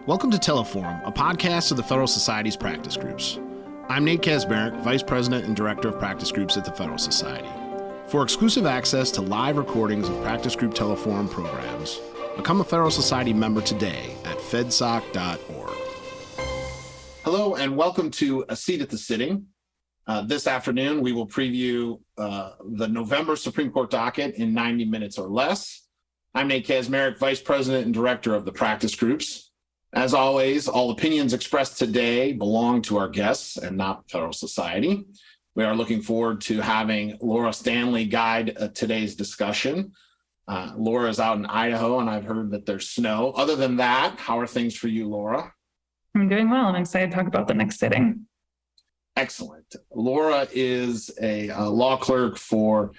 Welcome to Teleforum, a podcast of the Federal Society's practice groups. I'm Nate Kasmerick, Vice President and Director of Practice Groups at the Federal Society. For exclusive access to live recordings of practice group Teleforum programs, become a Federal Society member today at fedsoc.org. Hello and welcome to A Seat at the Sitting. This afternoon, we will preview the November Supreme Court docket in 90 minutes or less. I'm Nate Kasmerick, Vice President and Director of the practice groups. As always, all opinions expressed today belong to our guests and not Federal Society. We are looking forward to having Laura Stanley guide today's discussion. Laura is out in Idaho, and I've heard that there's snow. Other than that, how are things for you, Laura? I'm doing well. I'm excited to talk about the next sitting. Excellent. Laura is a law clerk for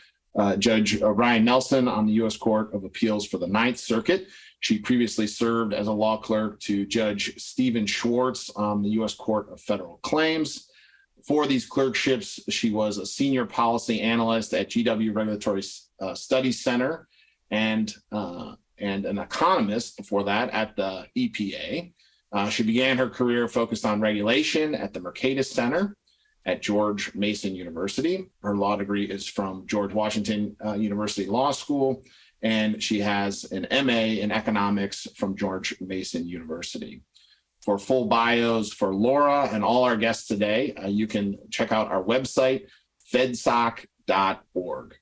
Judge Ryan Nelson on the U.S. Court of Appeals for the Ninth Circuit. She previously served as a law clerk to Judge Stephen Schwartz on the U.S. Court of Federal Claims. For these clerkships, she was a senior policy analyst at GW Regulatory Studies Center and an economist before that at the EPA. She began her career focused on regulation at the Mercatus Center at George Mason University. Her law degree is from George Washington University Law School, and she has an MA in economics from George Mason University. For full bios for Laura and all our guests today, you can check out our website, fedsoc.org.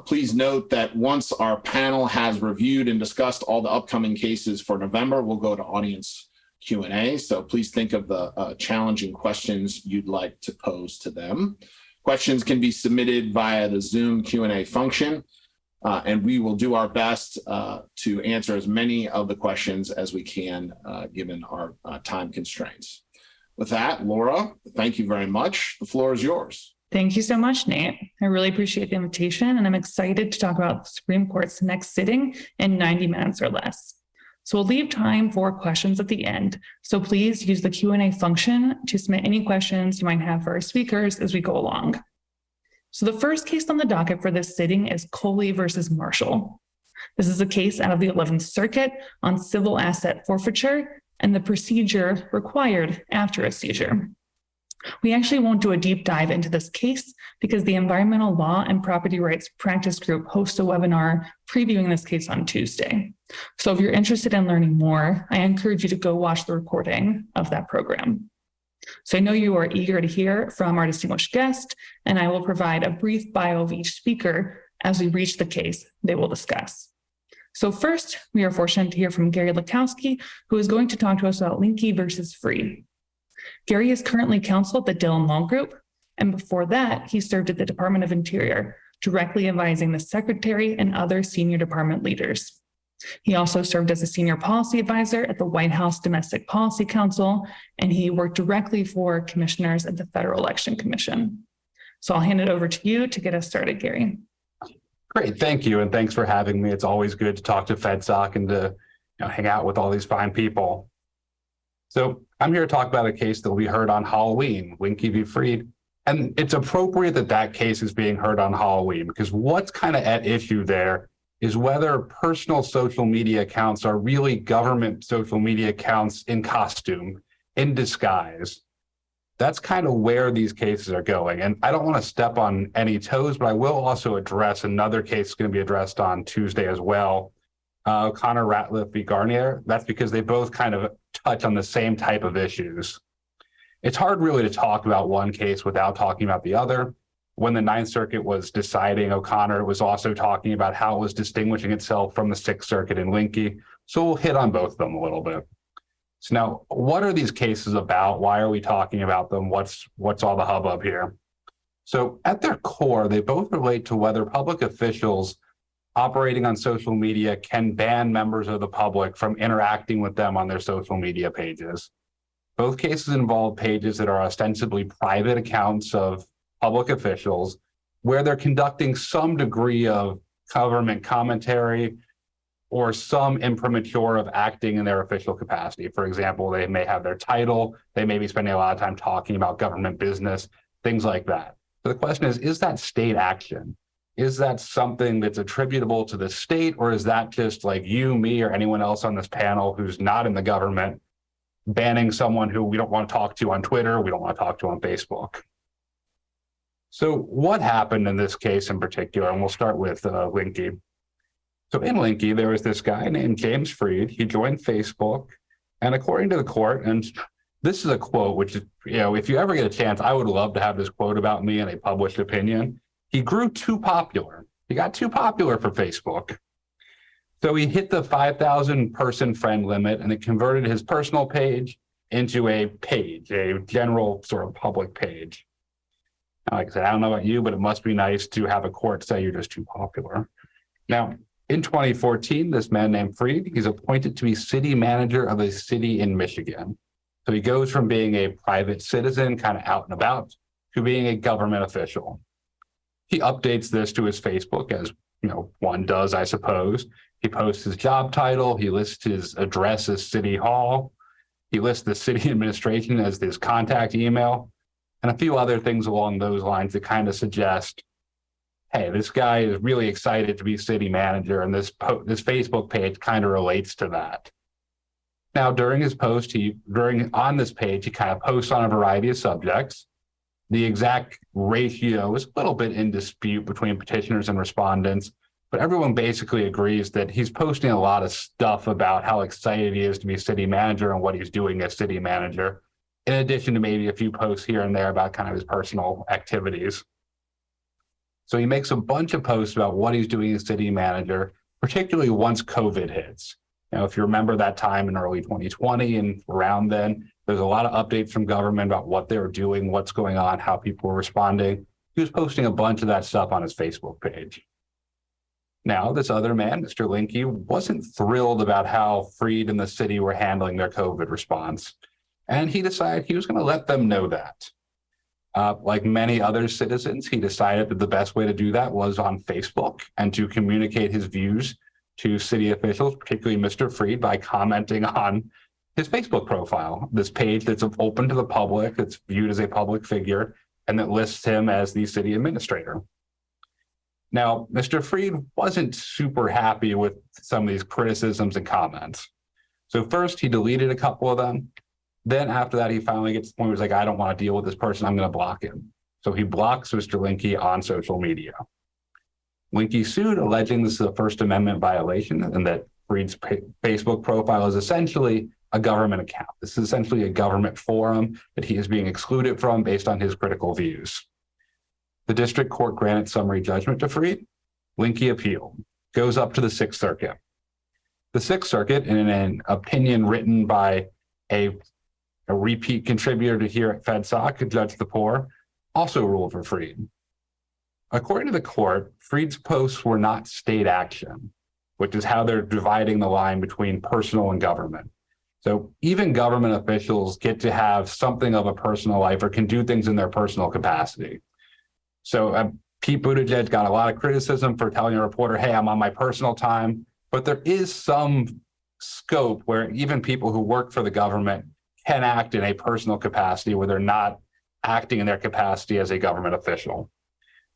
Please note that once our panel has reviewed and discussed all the upcoming cases for November, we'll go to audience Q&A. So please think of the challenging questions you'd like to pose to them. Questions can be submitted via the Zoom Q&A function. And we will do our best to answer as many of the questions as we can, given our time constraints. With that, Laura, thank you very much. The floor is yours. Thank you so much, Nate. I really appreciate the invitation, and I'm excited to talk about the Supreme Court's next sitting in 90 minutes or less. So we'll leave time for questions at the end. So please use the Q&A function to submit any questions you might have for our speakers as we go along. So the first case on the docket for this sitting is Culley versus Marshall. This is a case out of the 11th Circuit on civil asset forfeiture and the procedure required after a seizure. We actually won't do a deep dive into this case because the Environmental Law and Property Rights Practice Group hosts a webinar previewing this case on Tuesday. So if you're interested in learning more, I encourage you to go watch the recording of that program. So I know you are eager to hear from our distinguished guest, and I will provide a brief bio of each speaker as we reach the case they will discuss. So first, we are fortunate to hear from Gary Lakowski, who is going to talk to us about Linke versus Free. Gary is currently counsel at the Dillon Law Group, and before that, he served at the Department of Interior, directly advising the Secretary and other senior department leaders. He also served as a senior policy advisor at the White House Domestic Policy Council, and he worked directly for commissioners at the Federal Election Commission. So I'll hand it over to you to get us started, Gary. Great, thank you, and thanks for having me. It's always good to talk to FedSoc and to hang out with all these fine people. So I'm here to talk about a case that will be heard on Halloween, Linke v. Fried. And it's appropriate that that case is being heard on Halloween because what's kind of at issue there is whether personal social media accounts are really government social media accounts in costume, in disguise. That's kind of where these cases are going. And I don't want to step on any toes, but I will also address another case that's going to be addressed on Tuesday as well, O'Connor Ratliff v. Garnier. That's because they both kind of touch on the same type of issues. It's hard really to talk about one case without talking about the other. When the Ninth Circuit was deciding, O'Connor was also talking about how it was distinguishing itself from the Sixth Circuit in Linke. So we'll hit on both of them a little bit. So now, what are these cases about? Why are we talking about them? What's all the hubbub here? So at their core, they both relate to whether public officials operating on social media can ban members of the public from interacting with them on their social media pages. Both cases involve pages that are ostensibly private accounts of public officials where they're conducting some degree of government commentary or some imprimatur of acting in their official capacity. For example, they may have their title, they may be spending a lot of time talking about government business, things like that. So the question is that state action? Is that something that's attributable to the state, or is that just like you, me, or anyone else on this panel who's not in the government banning someone who we don't want to talk to on Twitter, we don't want to talk to on Facebook. So what happened in this case in particular? And we'll start with Linky. So in Linky, there was this guy named James Fried. He joined Facebook. And according to the court, and this is a quote, which is, if you ever get a chance, I would love to have this quote about me in a published opinion. He grew too popular. He got too popular for Facebook. So he hit the 5,000 person friend limit, and it converted his personal page into a page, a general sort of public page. And like I said, I don't know about you, but it must be nice to have a court say you're just too popular. Now, in 2014, this man named Fried, he's appointed to be city manager of a city in Michigan. So he goes from being a private citizen, kind of out and about, to being a government official. He updates this to his Facebook, as one does, I suppose. He posts his job title. He lists his address as City Hall. He lists the city administration as his contact email, and a few other things along those lines that kind of suggest, hey, this guy is really excited to be city manager, and this Facebook page kind of relates to that. Now, during his post, on this page, he kind of posts on a variety of subjects. The exact ratio is a little bit in dispute between petitioners and respondents, but everyone basically agrees that he's posting a lot of stuff about how excited he is to be city manager and what he's doing as city manager, in addition to maybe a few posts here and there about kind of his personal activities. So he makes a bunch of posts about what he's doing as city manager, particularly once COVID hits. If you remember that time in early 2020 and around then, there's a lot of updates from government about what they were doing, what's going on, how people were responding. He was posting a bunch of that stuff on his Facebook page. Now, this other man, Mr. Linky, wasn't thrilled about how Fried and the city were handling their COVID response. And he decided he was going to let them know that. Like many other citizens, he decided that the best way to do that was on Facebook and to communicate his views to city officials, particularly Mr. Fried, by commenting on his Facebook profile, this page that's open to the public, that's viewed as a public figure, and that lists him as the city administrator. Now, Mr. Fried wasn't super happy with some of these criticisms and comments. So first, he deleted a couple of them. Then after that, he finally gets to the point where he's like, I don't want to deal with this person. I'm going to block him. So he blocks Mr. Linky on social media. Linky sued, alleging this is a First Amendment violation and that Fried's Facebook profile is essentially a government account. This is essentially a government forum that he is being excluded from based on his critical views. The district court granted summary judgment to Fried. Linky appealed, goes up to the Sixth Circuit. The Sixth Circuit, in an opinion written by a repeat contributor to here at FedSoc, Judge Lepore, also ruled for Fried. According to the court, Fried's posts were not state action, which is how they're dividing the line between personal and government. So even government officials get to have something of a personal life or can do things in their personal capacity. So Pete Buttigieg got a lot of criticism for telling a reporter, hey, I'm on my personal time, but there is some scope where even people who work for the government can act in a personal capacity where they're not acting in their capacity as a government official.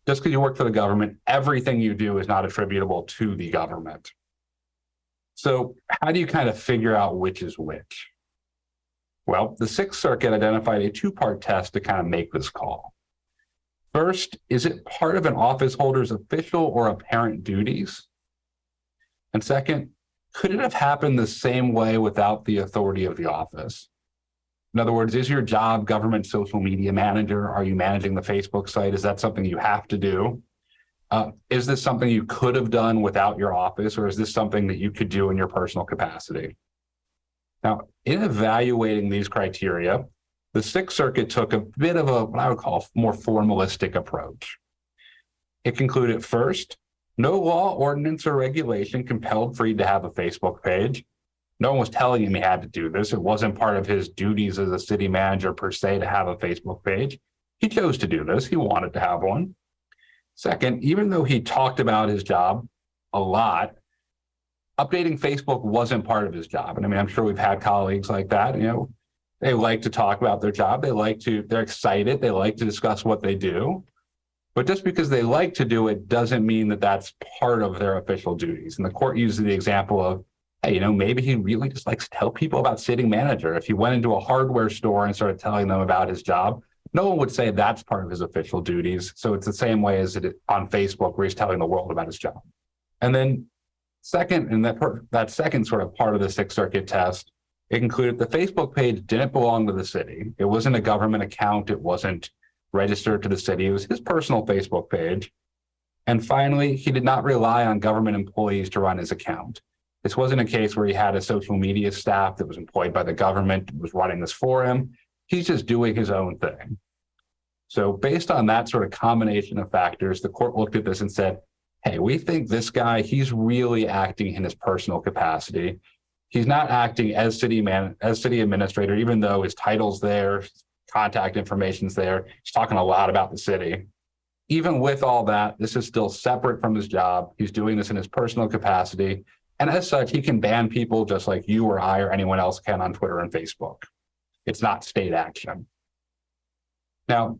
Just because you work for the government, everything you do is not attributable to the government. So how do you kind of figure out which is which? Well, the Sixth Circuit identified a two-part test to kind of make this call. First, is it part of an office holder's official or apparent duties? And second, could it have happened the same way without the authority of the office? In other words, is your job government social media manager? Are you managing the Facebook site? Is that something you have to do? Is this something you could have done without your office, or is this something that you could do in your personal capacity? Now, in evaluating these criteria, the Sixth Circuit took a bit of what I would call a more formalistic approach. It concluded first, no law, ordinance, or regulation compelled Fried to have a Facebook page. No one was telling him he had to do this. It wasn't part of his duties as a city manager per se to have a Facebook page. He chose to do this. He wanted to have one. Second, even though he talked about his job a lot, updating Facebook wasn't part of his job. And I mean, I'm sure we've had colleagues like that. They like to talk about their job. They're excited. They like to discuss what they do. But just because they like to do it doesn't mean that that's part of their official duties. And the court uses the example of, hey, maybe he really just likes to tell people about city manager. If he went into a hardware store and started telling them about his job, no one would say that's part of his official duties. So it's the same way as it on Facebook, where he's telling the world about his job. And then second, and that second sort of part of the Sixth Circuit test, it concluded the Facebook page didn't belong to the city. It wasn't a government account. It wasn't registered to the city. It was his personal Facebook page. And finally, he did not rely on government employees to run his account. This wasn't a case where he had a social media staff that was employed by the government, was running this for him. He's just doing his own thing. So based on that sort of combination of factors, the court looked at this and said, hey, we think this guy, he's really acting in his personal capacity. He's not acting as city administrator, even though his title's there, contact information's there. He's talking a lot about the city. Even with all that, this is still separate from his job. He's doing this in his personal capacity. And as such, he can ban people just like you or I or anyone else can on Twitter and Facebook. It's not state action. Now,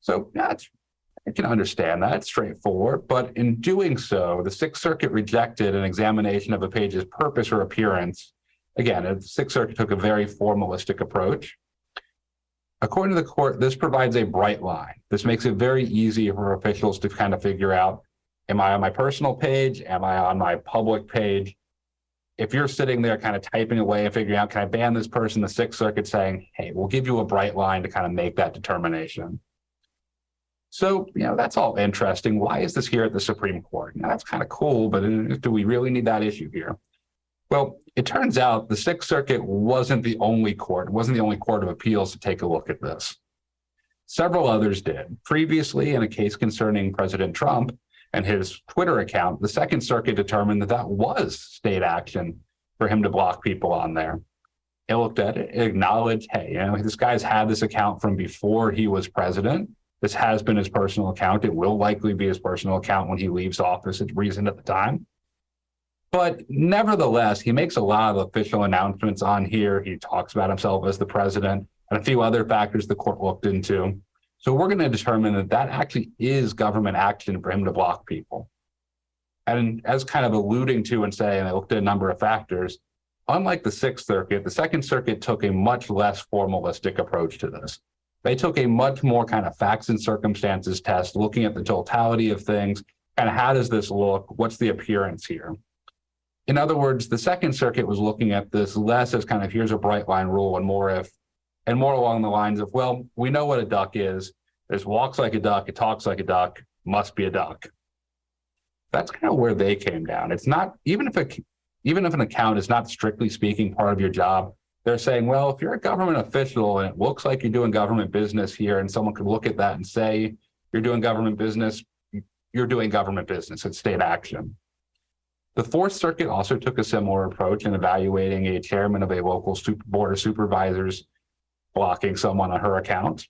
so I can understand that, it's straightforward, but in doing so, the Sixth Circuit rejected an examination of a page's purpose or appearance. Again, the Sixth Circuit took a very formalistic approach. According to the court, this provides a bright line. This makes it very easy for officials to kind of figure out, am I on my personal page? Am I on my public page? If you're sitting there kind of typing away and figuring out, can I ban this person? The Sixth Circuit saying, hey, we'll give you a bright line to kind of make that determination. So, that's all interesting. Why is this here at the Supreme Court? Now, that's kind of cool, but do we really need that issue here? Well, it turns out the Sixth Circuit wasn't the only court. It wasn't the only court of appeals to take a look at this. Several others did. Previously, in a case concerning President Trump and his Twitter account, the Second Circuit determined that that was state action for him to block people on there. It looked at it, acknowledged, hey, this guy's had this account from before he was president. This has been his personal account. It will likely be his personal account when he leaves office. It's reasoned at the time. But nevertheless, he makes a lot of official announcements on here. He talks about himself as the president and a few other factors the court looked into. So we're going to determine that that actually is government action for him to block people. And as kind of alluding to and saying, I looked at a number of factors, unlike the Sixth Circuit, the Second Circuit took a much less formalistic approach to this. They took a much more kind of facts and circumstances test, looking at the totality of things, kind of how does this look? What's the appearance here? In other words, the Second Circuit was looking at this less as kind of here's a bright line rule and more along the lines of, well, we know what a duck is. It walks like a duck, it talks like a duck, must be a duck. That's kind of where they came down. It's not, even if an account is not strictly speaking part of your job, they're saying, well, if you're a government official and it looks like you're doing government business here and someone could look at that and say you're doing government business, you're doing government business. It's state action. The Fourth Circuit also took a similar approach in evaluating a chairman of a local board of supervisors blocking someone on her account.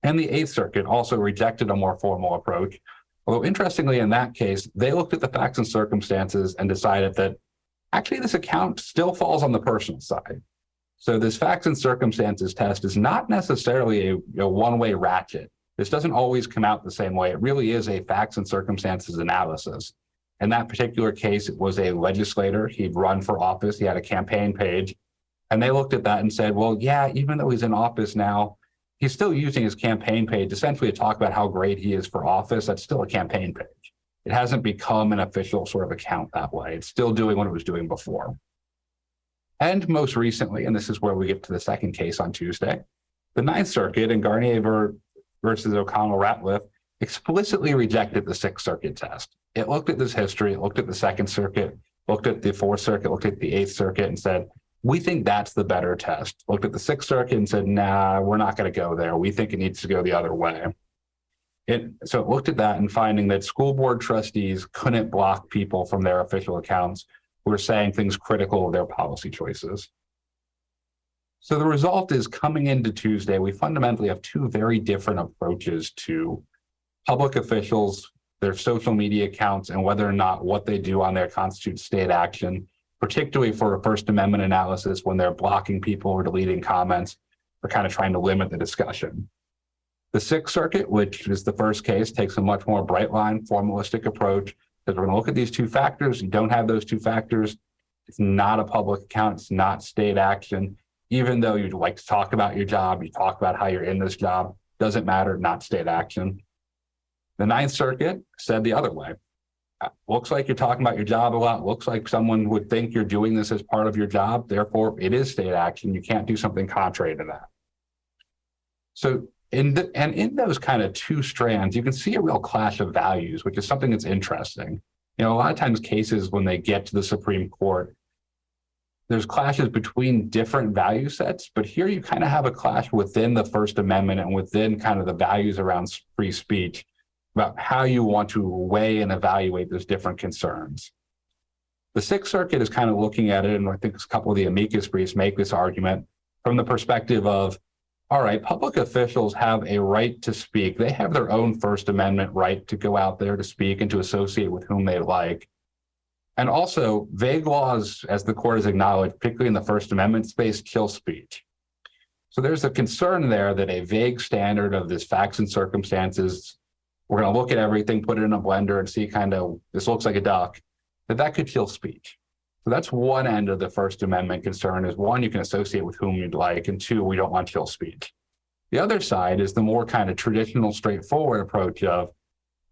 And the Eighth Circuit also rejected a more formal approach. Although interestingly, in that case, they looked at the facts and circumstances and decided that actually this account still falls on the personal side. So this facts and circumstances test is not necessarily a one-way ratchet. This doesn't always come out the same way. It really is a facts and circumstances analysis. In that particular case, it was a legislator. He'd run for office. He had a campaign page. And they looked at that and said, well, yeah, even though he's in office now, he's still using his campaign page essentially to talk about how great he is for office. That's still a campaign page. It hasn't become an official sort of account that way. It's still doing what it was doing before. And most recently, and this is where we get to the second case on Tuesday, the Ninth Circuit in Garnier versus O'Connell-Ratliff explicitly rejected the Sixth Circuit test. It looked at this history, it looked at the Second Circuit, looked at the Fourth Circuit, looked at the Eighth Circuit and said, we think that's the better test. Looked at the Sixth Circuit and said, nah, we're not going to go there. We think it needs to go the other way. So it looked at that and finding that school board trustees couldn't block people from their official accounts who were saying things critical of their policy choices. So the result is coming into Tuesday, we fundamentally have two very different approaches to public officials, their social media accounts, and whether or not what they do on there constitutes state action, particularly for a First Amendment analysis when they're blocking people or deleting comments or kind of trying to limit the discussion. The Sixth Circuit, which is the first case, takes a much more bright line, formalistic approach, because we're going to look at these two factors. You don't have those two factors. It's not a public account. It's not state action. Even though you'd like to talk about your job, you talk about how you're in this job, doesn't matter, not state action. The Ninth Circuit said the other way. Looks like you're talking about your job a lot. Looks like someone would think you're doing this as part of your job. Therefore, it is state action. You can't do something contrary to that. So in those kind of two strands, you can see a real clash of values, which is something that's interesting. A lot of times cases when they get to the Supreme Court, there's clashes between different value sets, but here you kind of have a clash within the First Amendment and within kind of the values around free speech about how you want to weigh and evaluate those different concerns. The Sixth Circuit is kind of looking at it, and I think a couple of the amicus briefs make this argument from the perspective of, all right, public officials have a right to speak. They have their own First Amendment right to go out there to speak and to associate with whom they like. And also, vague laws, as the court has acknowledged, particularly in the First Amendment space, kill speech. So there's a concern there that a vague standard of this facts and circumstances, we're going to look at everything, put it in a blender and see kind of, this looks like a duck, that could kill speech. So that's one end of the First Amendment concern is one, you can associate with whom you'd like, and two, we don't want to kill speech. The other side is the more kind of traditional, straightforward approach of,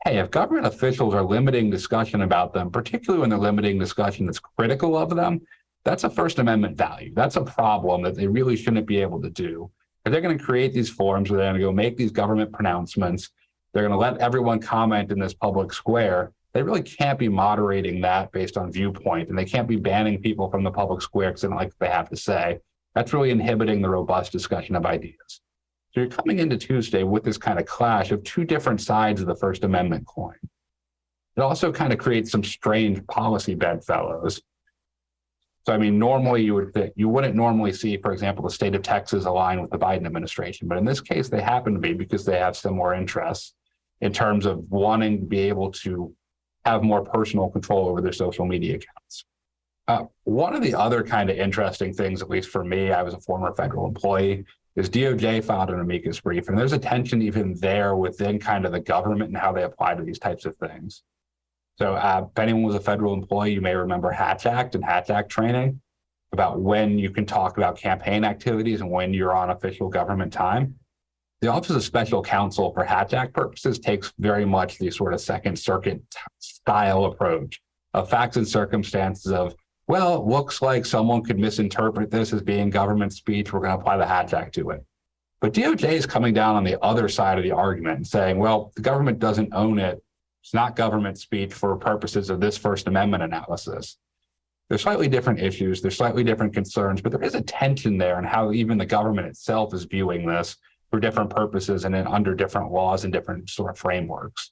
hey, if government officials are limiting discussion about them, particularly when they're limiting discussion that's critical of them, that's a First Amendment value. That's a problem that they really shouldn't be able to do. If they're going to create these forums where they're going to go make these government pronouncements, they're going to let everyone comment in this public square, they really can't be moderating that based on viewpoint, and they can't be banning people from the public square because they don't like what they have to say. That's really inhibiting the robust discussion of ideas. So you're coming into Tuesday with this kind of clash of two different sides of the First Amendment coin. It also kind of creates some strange policy bedfellows. So, I mean, normally you wouldn't normally see, for example, the state of Texas align with the Biden administration, but in this case, they happen to be because they have similar interests in terms of wanting to be able to have more personal control over their social media accounts. One of the other kind of interesting things, at least for me, I was a former federal employee, is DOJ filed an amicus brief, and there's a tension even there within kind of the government and how they apply to these types of things. So if anyone was a federal employee, you may remember Hatch Act and Hatch Act training about when you can talk about campaign activities and when you're on official government time. The Office of Special Counsel for Hatch Act purposes takes very much the sort of Second Circuit style approach of facts and circumstances of, well, it looks like someone could misinterpret this as being government speech. We're going to apply the Hatch Act to it. But DOJ is coming down on the other side of the argument and saying, well, the government doesn't own it. It's not government speech for purposes of this First Amendment analysis. There's slightly different issues. There's slightly different concerns, but there is a tension there in how even the government itself is viewing this for different purposes and then under different laws and different sort of frameworks.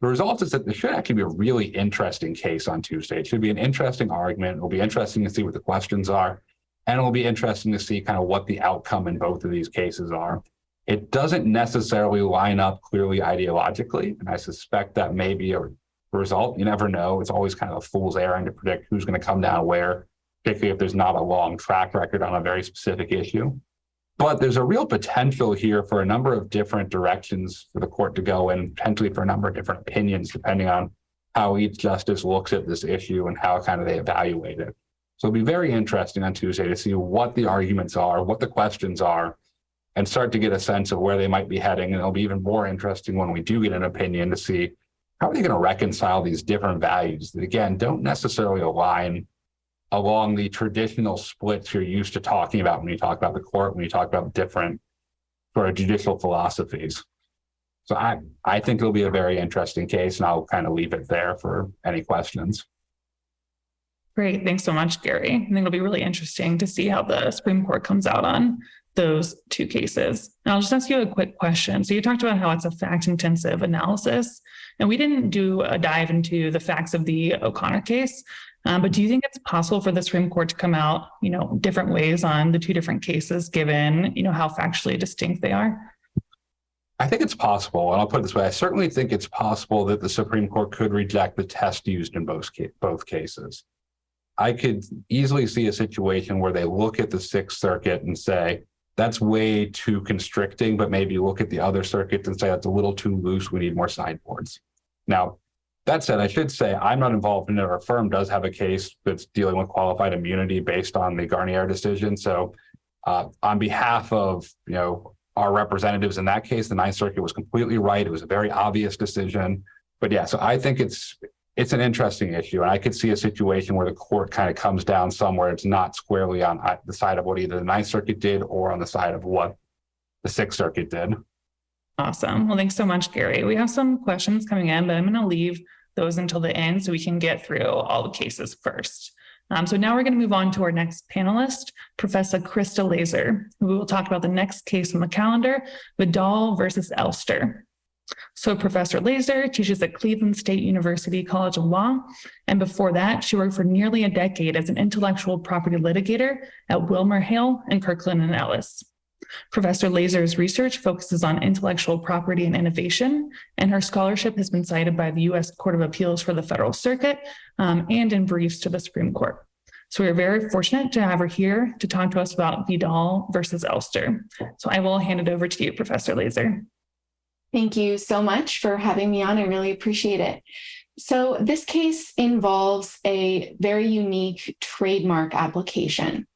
The result is that this should actually be a really interesting case on Tuesday. It should be an interesting argument. It'll be interesting to see what the questions are, and it'll be interesting to see kind of what the outcome in both of these cases are. It doesn't necessarily line up clearly ideologically, and I suspect that may be a result. You never know. It's always kind of a fool's errand to predict who's going to come down where, particularly if there's not a long track record on a very specific issue. But there's a real potential here for a number of different directions for the court to go in, potentially for a number of different opinions, depending on how each justice looks at this issue and how kind of they evaluate it. So it'll be very interesting on Tuesday to see what the arguments are, what the questions are, and start to get a sense of where they might be heading. And it'll be even more interesting when we do get an opinion to see how are they going to reconcile these different values that, again, don't necessarily align along the traditional splits you're used to talking about when you talk about the court, when you talk about different sort of judicial philosophies. So I think it'll be a very interesting case, and I'll kind of leave it there for any questions. Great. Thanks so much, Gary. I think it'll be really interesting to see how the Supreme Court comes out on those two cases. And I'll just ask you a quick question. So you talked about how it's a fact-intensive analysis, and we didn't do a dive into the facts of the O'Connor case. But do you think it's possible for the Supreme Court to come out, different ways on the two different cases, given, how factually distinct they are? I think it's possible, and I'll put it this way. I certainly think it's possible that the Supreme Court could reject the test used in both cases. I could easily see a situation where they look at the Sixth Circuit and say, that's way too constricting, but maybe look at the other circuits and say, that's a little too loose. We need more sideboards. Now, That said, I should say I'm not involved in it. Our firm does have a case that's dealing with qualified immunity based on the Garnier decision. So on behalf of, our representatives in that case, the Ninth Circuit was completely right. It was a very obvious decision. But yeah, so I think it's an interesting issue. And I could see a situation where the court kind of comes down somewhere. It's not squarely on the side of what either the Ninth Circuit did or on the side of what the Sixth Circuit did. Awesome. Well, thanks so much, Gary. We have some questions coming in, but I'm going to leave those until the end so we can get through all the cases first. So now we're going to move on to our next panelist, Professor Krista Laser, who will talk about the next case on the calendar, Vidal versus Elster. So Professor Laser teaches at Cleveland State University College of Law, and before that, she worked for nearly a decade as an intellectual property litigator at WilmerHale and Kirkland & Ellis. Professor Laser's research focuses on intellectual property and innovation, and her scholarship has been cited by the U.S. Court of Appeals for the Federal Circuit and in briefs to the Supreme Court. So we're very fortunate to have her here to talk to us about Vidal versus Elster. So I will hand it over to you, Professor Laser. Thank you so much for having me on. I really appreciate it. So this case involves a very unique trademark application.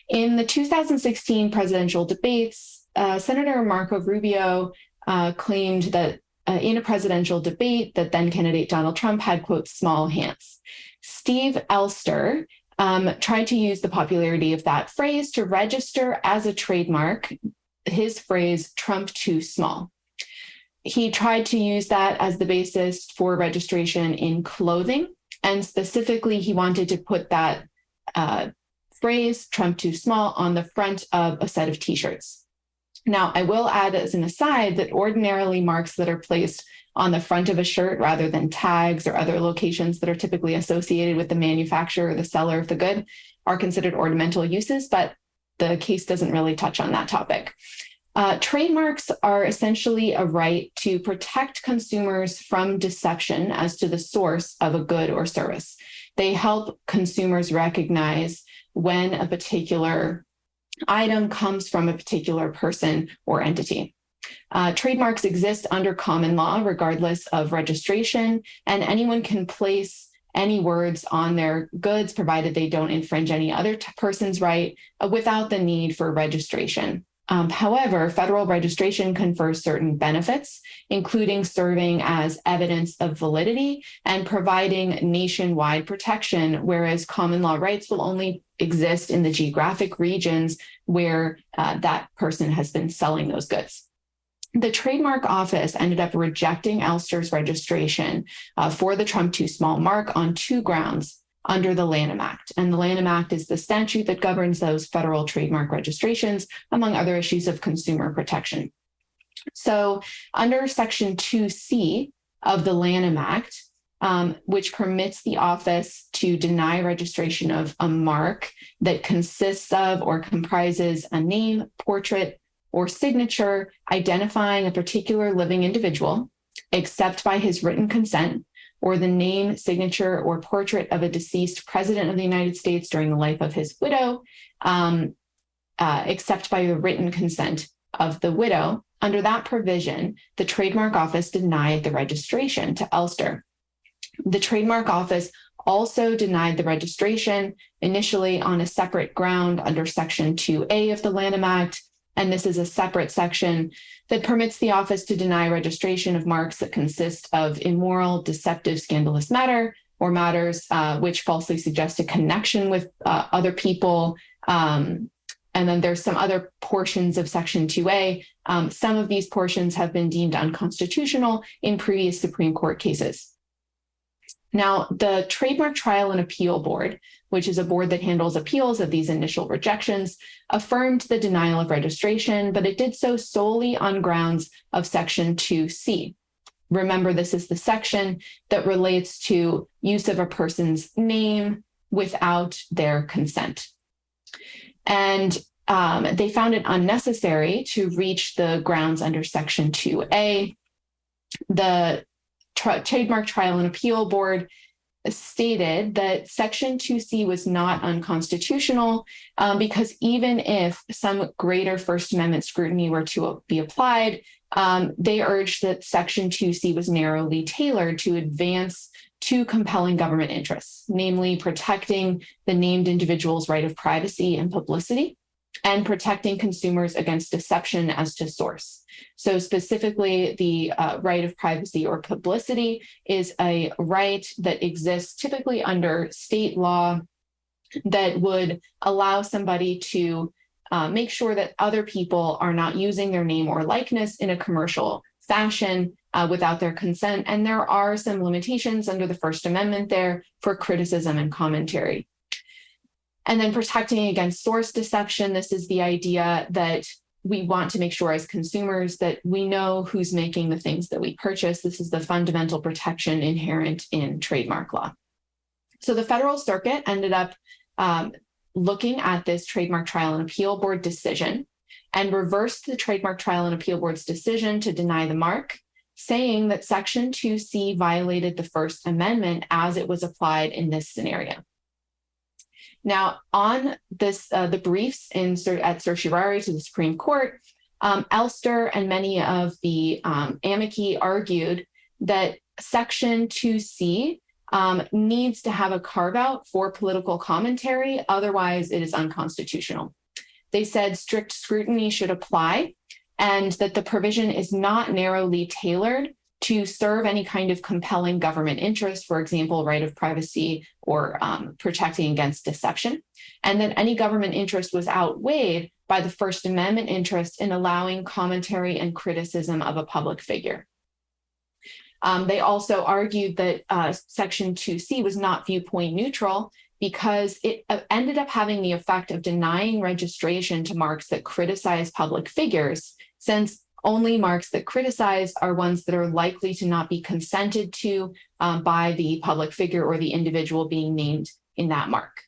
In the 2016 presidential debates, Senator Marco Rubio claimed that in a presidential debate that then candidate Donald Trump had, quote, small hands. Steve Elster tried to use the popularity of that phrase to register as a trademark his phrase, Trump too small. He tried to use that as the basis for registration in clothing, and specifically he wanted to put that phrase, Trump too small, on the front of a set of t-shirts. Now, I will add as an aside that ordinarily marks that are placed on the front of a shirt rather than tags or other locations that are typically associated with the manufacturer or the seller of the good are considered ornamental uses, but the case doesn't really touch on that topic. Trademarks are essentially a right to protect consumers from deception as to the source of a good or service. They help consumers recognize when a particular item comes from a particular person or entity. Trademarks exist under common law, regardless of registration, and anyone can place any words on their goods, provided they don't infringe any other person's right, without the need for registration. However, federal registration confers certain benefits, including serving as evidence of validity and providing nationwide protection, whereas common law rights will only exist in the geographic regions where that person has been selling those goods. The trademark office ended up rejecting Elster's registration for the Trump too small mark on two grounds under the Lanham Act. And the Lanham Act is the statute that governs those federal trademark registrations, among other issues of consumer protection. So under Section 2C of the Lanham Act, which permits the office to deny registration of a mark that consists of or comprises a name, portrait, or signature identifying a particular living individual, except by his written consent, or the name, signature, or portrait of a deceased president of the United States during the life of his widow, except by the written consent of the widow. Under that provision, the Trademark Office denied the registration to Elster. The Trademark Office also denied the registration initially on a separate ground under Section 2A of the Lanham Act, and this is a separate section that permits the office to deny registration of marks that consist of immoral, deceptive, scandalous matter, or matters which falsely suggest a connection with other people. And then there's some other portions of Section 2A. Some of these portions have been deemed unconstitutional in previous Supreme Court cases. Now, the Trademark Trial and Appeal Board, which is a board that handles appeals of these initial rejections, affirmed the denial of registration, but it did so solely on grounds of Section 2C. Remember, this is the section that relates to use of a person's name without their consent. And they found it unnecessary to reach the grounds under Section 2A. The Trademark Trial and Appeal Board stated that Section 2C was not unconstitutional because even if some greater First Amendment scrutiny were to be applied, they urged that Section 2C was narrowly tailored to advance two compelling government interests, namely protecting the named individual's right of privacy and publicity, and protecting consumers against deception as to source. So specifically, the right of privacy or publicity is a right that exists typically under state law that would allow somebody to make sure that other people are not using their name or likeness in a commercial fashion without their consent. And there are some limitations under the First Amendment there for criticism and commentary. And then protecting against source deception. This is the idea that we want to make sure as consumers that we know who's making the things that we purchase. This is the fundamental protection inherent in trademark law. So the Federal Circuit ended up looking at this Trademark Trial and Appeal Board decision and reversed the Trademark Trial and Appeal Board's decision to deny the mark, saying that Section 2C violated the First Amendment as it was applied in this scenario. Now, on this, the briefs at certiorari to the Supreme Court, Elster and many of the amici argued that Section 2C needs to have a carve-out for political commentary, otherwise it is unconstitutional. They said strict scrutiny should apply and that the provision is not narrowly tailored to serve any kind of compelling government interest, for example, right of privacy or protecting against deception, and that any government interest was outweighed by the First Amendment interest in allowing commentary and criticism of a public figure. They also argued that Section 2C was not viewpoint neutral because it ended up having the effect of denying registration to marks that criticize public figures, since only marks that criticize are ones that are likely to not be consented to by the public figure or the individual being named in that mark.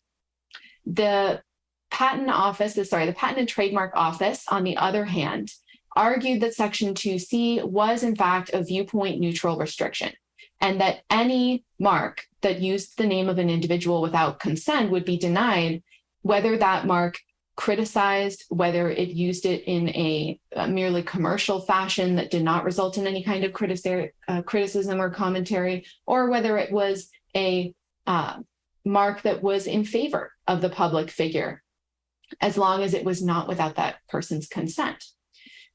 The Patent and Trademark Office, on the other hand, argued that Section 2C was in fact a viewpoint neutral restriction, and that any mark that used the name of an individual without consent would be denied, whether that mark criticized, whether it used it in a merely commercial fashion that did not result in any kind of criticism or commentary, or whether it was a mark that was in favor of the public figure, as long as it was not without that person's consent.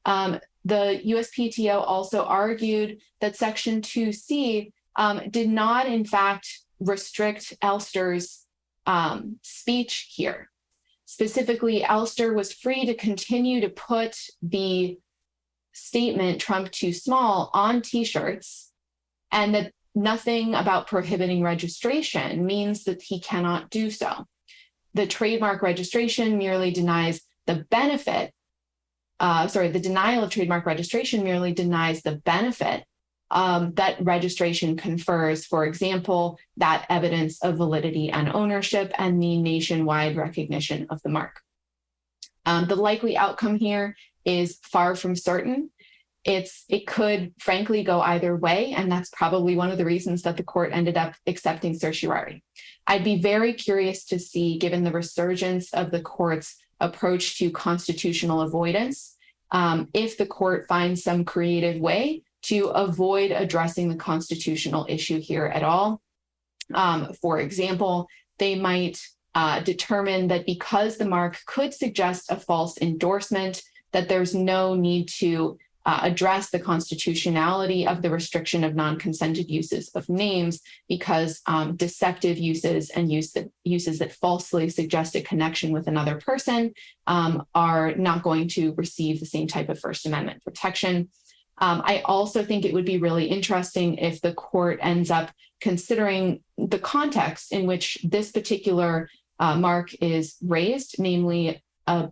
The USPTO also argued that Section 2C did not, in fact, restrict Elster's speech here. Specifically, Elster was free to continue to put the statement "Trump too small" on T-shirts, and that nothing about prohibiting registration means that he cannot do so. The trademark registration merely denies the benefit. The denial of trademark registration merely denies the benefit that registration confers, for example, that evidence of validity and ownership and the nationwide recognition of the mark. The likely outcome here is far from certain. It could frankly go either way, and that's probably one of the reasons that the court ended up accepting certiorari. I'd be very curious to see, given the resurgence of the court's approach to constitutional avoidance, if the court finds some creative way to avoid addressing the constitutional issue here at all. For example, they might determine that because the mark could suggest a false endorsement, that there's no need to address the constitutionality of the restriction of non-consented uses of names, because deceptive uses and uses that falsely suggest a connection with another person are not going to receive the same type of First Amendment protection. I also think it would be really interesting if the court ends up considering the context in which this particular mark is raised, namely a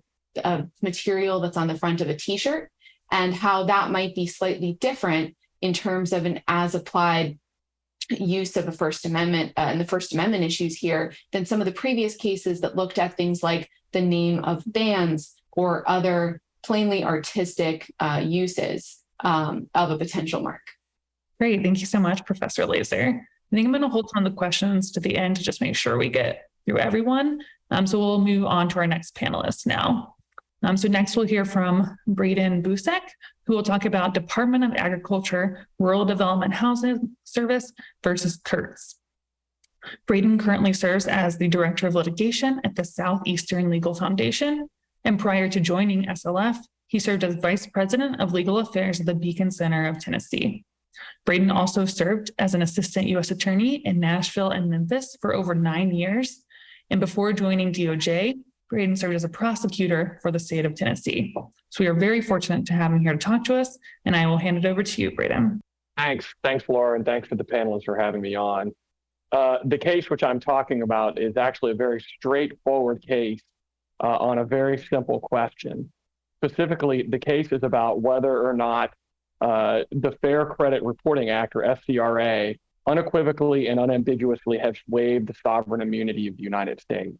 material that's on the front of a T-shirt, and how that might be slightly different in terms of an as-applied use of a First Amendment and the First Amendment issues here than some of the previous cases that looked at things like the name of bands or other plainly artistic uses of a potential mark. Great. Thank you so much, Professor Laser. I think I'm going to hold on the questions to the end to just make sure we get through everyone. So we'll move on to our next panelist now. So next we'll hear from Braden Busek, who will talk about Department of Agriculture, Rural Development Housing Service versus Kirtz. Braden currently serves as the Director of Litigation at the Southeastern Legal Foundation. And prior to joining SLF, he served as Vice President of Legal Affairs at the Beacon Center of Tennessee. Braden also served as an Assistant U.S. Attorney in Nashville and Memphis for over 9 years. And before joining DOJ, Braden served as a prosecutor for the state of Tennessee. So we are very fortunate to have him here to talk to us, and I will hand it over to you, Braden. Thanks, Laura, and thanks for the panelists for having me on. The case which I'm talking about is actually a very straightforward case on a very simple question. Specifically, the case is about whether or not the Fair Credit Reporting Act, or FCRA, unequivocally and unambiguously has waived the sovereign immunity of the United States.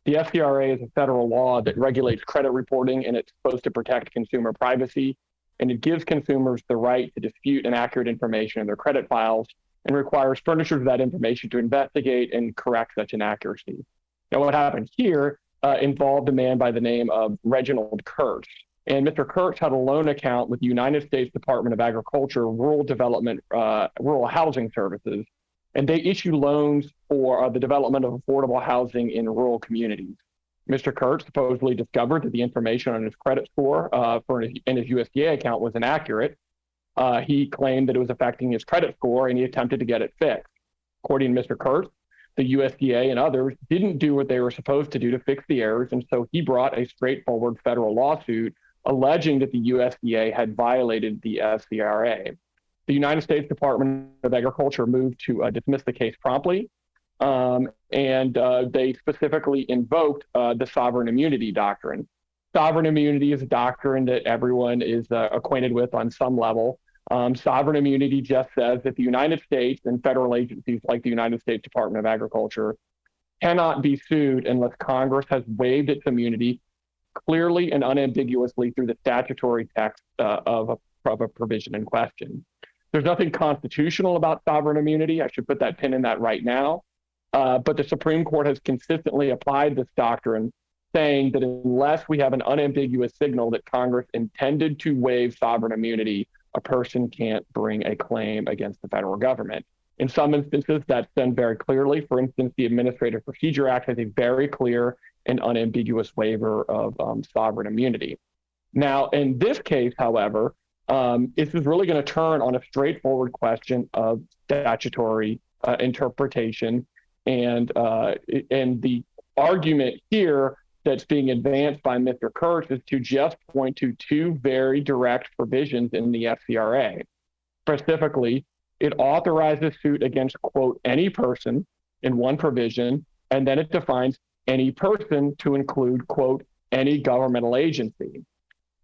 The FCRA is a federal law that regulates credit reporting, and it's supposed to protect consumer privacy, and it gives consumers the right to dispute inaccurate information in their credit files and requires furnishers of that information to investigate and correct such inaccuracy. Now, what happened here involved a man by the name of Reginald Kirtz. And Mr. Kirtz had a loan account with the United States Department of Agriculture, Rural Development, Rural Housing Services, and they issue loans for the development of affordable housing in rural communities. Mr. Kirtz supposedly discovered that the information on his credit score in his USDA account was inaccurate. He claimed that it was affecting his credit score, and he attempted to get it fixed. According to Mr. Kirtz, the USDA and others didn't do what they were supposed to do to fix the errors, and so he brought a straightforward federal lawsuit alleging that the USDA had violated the FCRA. The United States Department of Agriculture moved to dismiss the case promptly, and they specifically invoked the sovereign immunity doctrine. Sovereign immunity is a doctrine that everyone is acquainted with on some level. Sovereign immunity just says that the United States and federal agencies like the United States Department of Agriculture cannot be sued unless Congress has waived its immunity clearly and unambiguously through the statutory text of a provision in question. There's nothing constitutional about sovereign immunity. I should put that pin in that right now. But the Supreme Court has consistently applied this doctrine, saying that unless we have an unambiguous signal that Congress intended to waive sovereign immunity, a person can't bring a claim against the federal government. In some instances, that's done very clearly. For instance, the Administrative Procedure Act has a very clear and unambiguous waiver of sovereign immunity. Now, in this case, however, this is really going to turn on a straightforward question of statutory interpretation, and the argument here that's being advanced by Mr. Kirtz is to just point to two very direct provisions in the FCRA. Specifically, it authorizes suit against, quote, any person in one provision, and then it defines any person to include, quote, any governmental agency.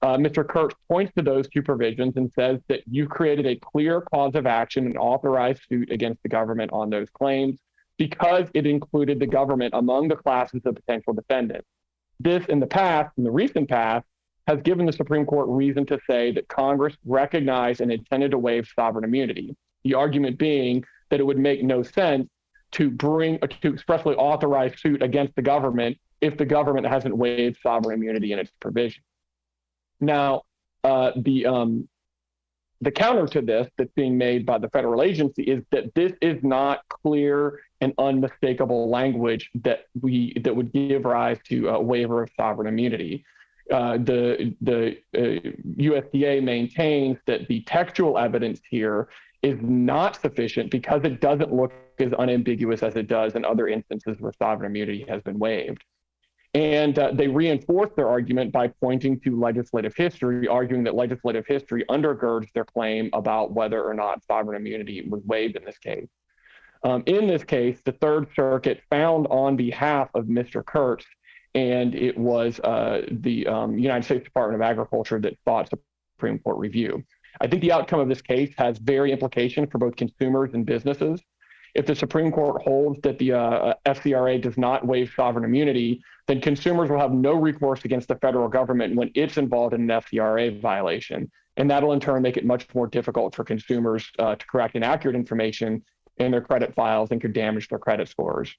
Mr. Kirtz points to those two provisions and says that you created a clear cause of action and authorized suit against the government on those claims because it included the government among the classes of potential defendants. This, in the recent past, has given the Supreme Court reason to say that Congress recognized and intended to waive sovereign immunity. The argument being that it would make no sense to expressly authorize suit against the government if the government hasn't waived sovereign immunity in its provision. Now, the counter to this that's being made by the federal agency is that this is not clear and unmistakable language that would give rise to a waiver of sovereign immunity. The USDA maintains that the textual evidence here is not sufficient because it doesn't look as unambiguous as it does in other instances where sovereign immunity has been waived. And they reinforce their argument by pointing to legislative history, arguing that legislative history undergirds their claim about whether or not sovereign immunity was waived in this case. In this case, the Third Circuit found on behalf of Mr. Kirtz, and it was the United States Department of Agriculture that sought Supreme Court review. I think the outcome of this case has very implications for both consumers and businesses. If the Supreme Court holds that the FCRA does not waive sovereign immunity, then consumers will have no recourse against the federal government when it's involved in an FCRA violation. And that'll in turn make it much more difficult for consumers to correct inaccurate information in their credit files and could damage their credit scores.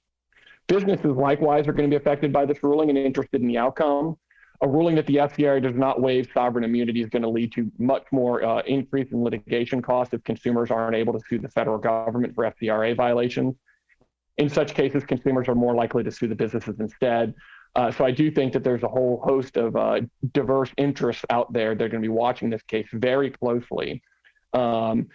Businesses likewise are going to be affected by this ruling and interested in the outcome. A ruling that the FCRA does not waive sovereign immunity is going to lead to much more increase in litigation costs if consumers aren't able to sue the federal government for FCRA violations. In such cases, consumers are more likely to sue the businesses instead. So I do think that there's a whole host of diverse interests out there that are going to be watching this case very closely. I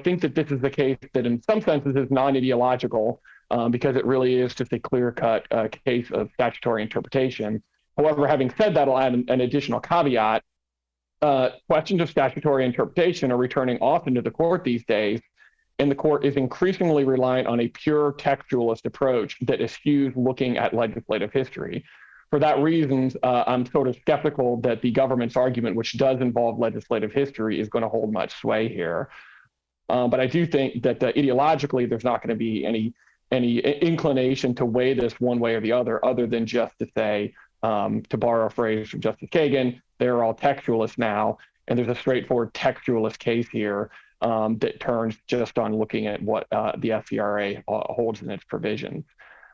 think that this is the case that in some senses is non-ideological because it really is just a clear-cut case of statutory interpretation. However, having said that, I'll add an additional caveat. Questions of statutory interpretation are returning often to the court these days, and the court is increasingly reliant on a pure textualist approach that eschews looking at legislative history. For that reason, I'm sort of skeptical that the government's argument, which does involve legislative history, is going to hold much sway here. But I do think that ideologically, there's not going to be any inclination to weigh this one way or the other than just to say, to borrow a phrase from Justice Kagan, they're all textualists now, and there's a straightforward textualist case here that turns just on looking at what the FCRA holds in its provisions.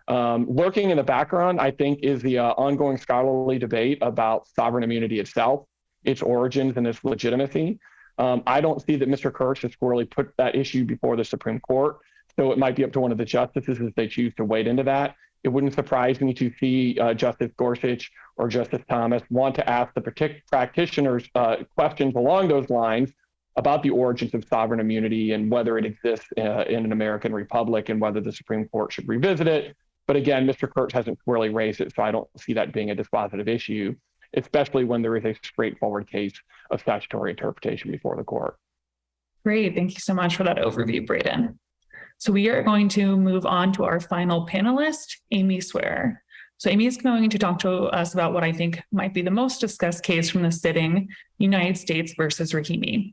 Lurking in the background, I think, is the ongoing scholarly debate about sovereign immunity itself, its origins, and its legitimacy. I don't see that Mr. Kirtz has squarely put that issue before the Supreme Court, so it might be up to one of the justices if they choose to wade into that. It wouldn't surprise me to see Justice Gorsuch or Justice Thomas want to ask the practitioners questions along those lines about the origins of sovereign immunity and whether it exists in an American republic and whether the Supreme Court should revisit it. But again, Mr. Kirtz hasn't really raised it, so I don't see that being a dispositive issue, especially when there is a straightforward case of statutory interpretation before the court. Great. Thank you so much for that overview, Braden. So we are going to move on to our final panelist, Amy Swearer. So Amy is going to talk to us about what I think might be the most discussed case from the sitting, United States versus Rahimi.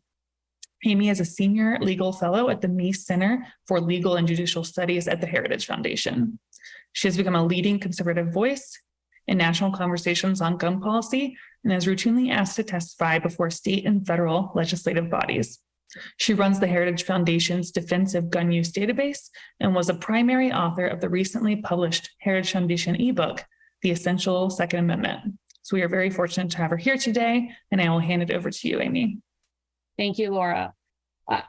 Amy is a senior legal fellow at the Meese Center for Legal and Judicial Studies at the Heritage Foundation. She has become a leading conservative voice in national conversations on gun policy and is routinely asked to testify before state and federal legislative bodies. She runs the Heritage Foundation's Defensive Gun Use Database and was a primary author of the recently published Heritage Foundation ebook, The Essential Second Amendment. So we are very fortunate to have her here today, and I will hand it over to you, Amy. Thank you, Laura.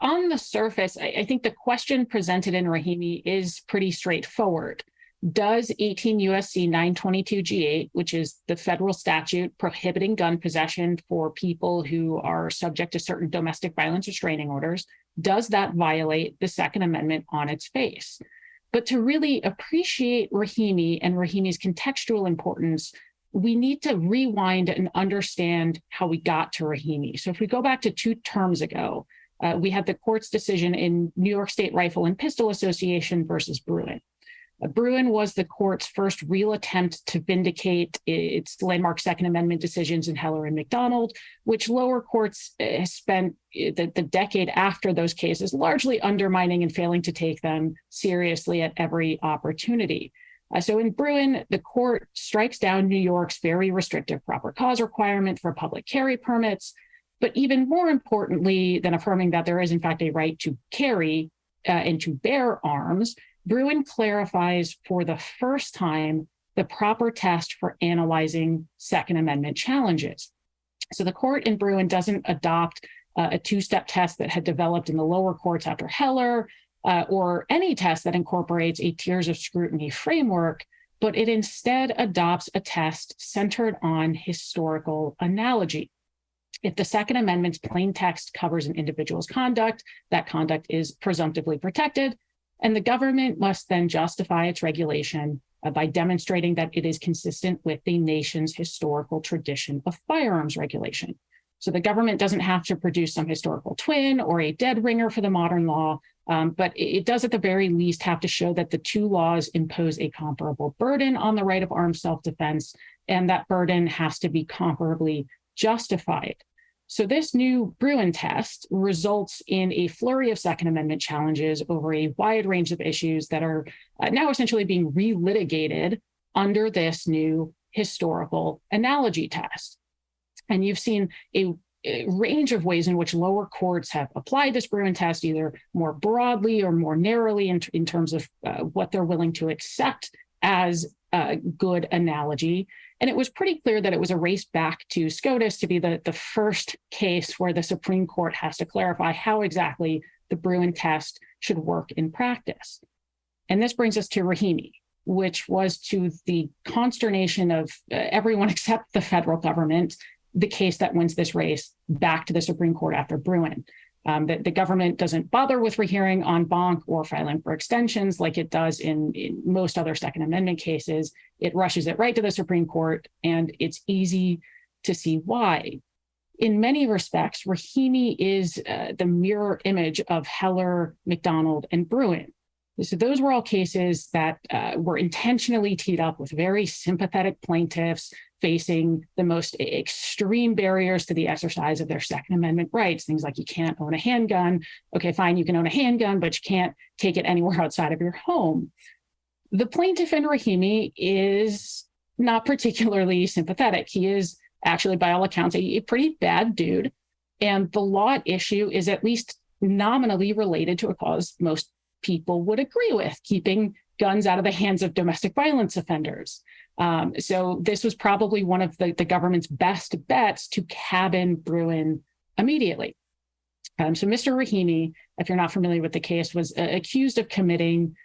On the surface, I think the question presented in Rahimi is pretty straightforward. Does 18 U.S.C. 922 G8, which is the federal statute prohibiting gun possession for people who are subject to certain domestic violence restraining orders, does that violate the Second Amendment on its face? But to really appreciate Rahimi and Rahimi's contextual importance, we need to rewind and understand how we got to Rahimi. So if we go back to 2 terms ago, we had the court's decision in New York State Rifle and Pistol Association versus Bruin. Bruin was the court's first real attempt to vindicate its landmark Second Amendment decisions in Heller and McDonald, which lower courts spent the decade after those cases largely undermining and failing to take them seriously at every opportunity. So in Bruin, the court strikes down New York's very restrictive proper cause requirement for public carry permits. But even more importantly than affirming that there is, in fact, a right to carry and to bear arms, Bruin clarifies for the first time the proper test for analyzing Second Amendment challenges. So the court in Bruin doesn't adopt a 2-step test that had developed in the lower courts after Heller or any test that incorporates a tiers of scrutiny framework, but it instead adopts a test centered on historical analogy. If the Second Amendment's plain text covers an individual's conduct, that conduct is presumptively protected, and the government must then justify its regulation by demonstrating that it is consistent with the nation's historical tradition of firearms regulation. So the government doesn't have to produce some historical twin or a dead ringer for the modern law, but it does at the very least have to show that the 2 laws impose a comparable burden on the right of armed self-defense, and that burden has to be comparably justified. So this new Bruin test results in a flurry of Second Amendment challenges over a wide range of issues that are now essentially being relitigated under this new historical analogy test. And you've seen a a range of ways in which lower courts have applied this Bruin test, either more broadly or more narrowly in terms of what they're willing to accept as a good analogy. And it was pretty clear that it was a race back to SCOTUS to be the first case where the Supreme Court has to clarify how exactly the Bruin test should work in practice. And this brings us to Rahimi, which was, to the consternation of everyone except the federal government, the case that wins this race back to the Supreme Court after Bruin. The government doesn't bother with rehearing en banc or filing for extensions like it does in most other Second Amendment cases. It rushes it right to the Supreme Court, and it's easy to see why. In many respects, Rahimi is the mirror image of Heller, McDonald, and Bruin. So those were all cases that were intentionally teed up with very sympathetic plaintiffs facing the most extreme barriers to the exercise of their Second Amendment rights. Things like you can't own a handgun. Okay, fine, you can own a handgun, but you can't take it anywhere outside of your home. The plaintiff in Rahimi is not particularly sympathetic. He is actually, by all accounts, a pretty bad dude. And the law at issue is at least nominally related to a cause most people would agree with, keeping guns out of the hands of domestic violence offenders. So this was probably one of the government's best bets to cabin Bruin immediately. So Mr. Rahimi, if you're not familiar with the case, was accused of committing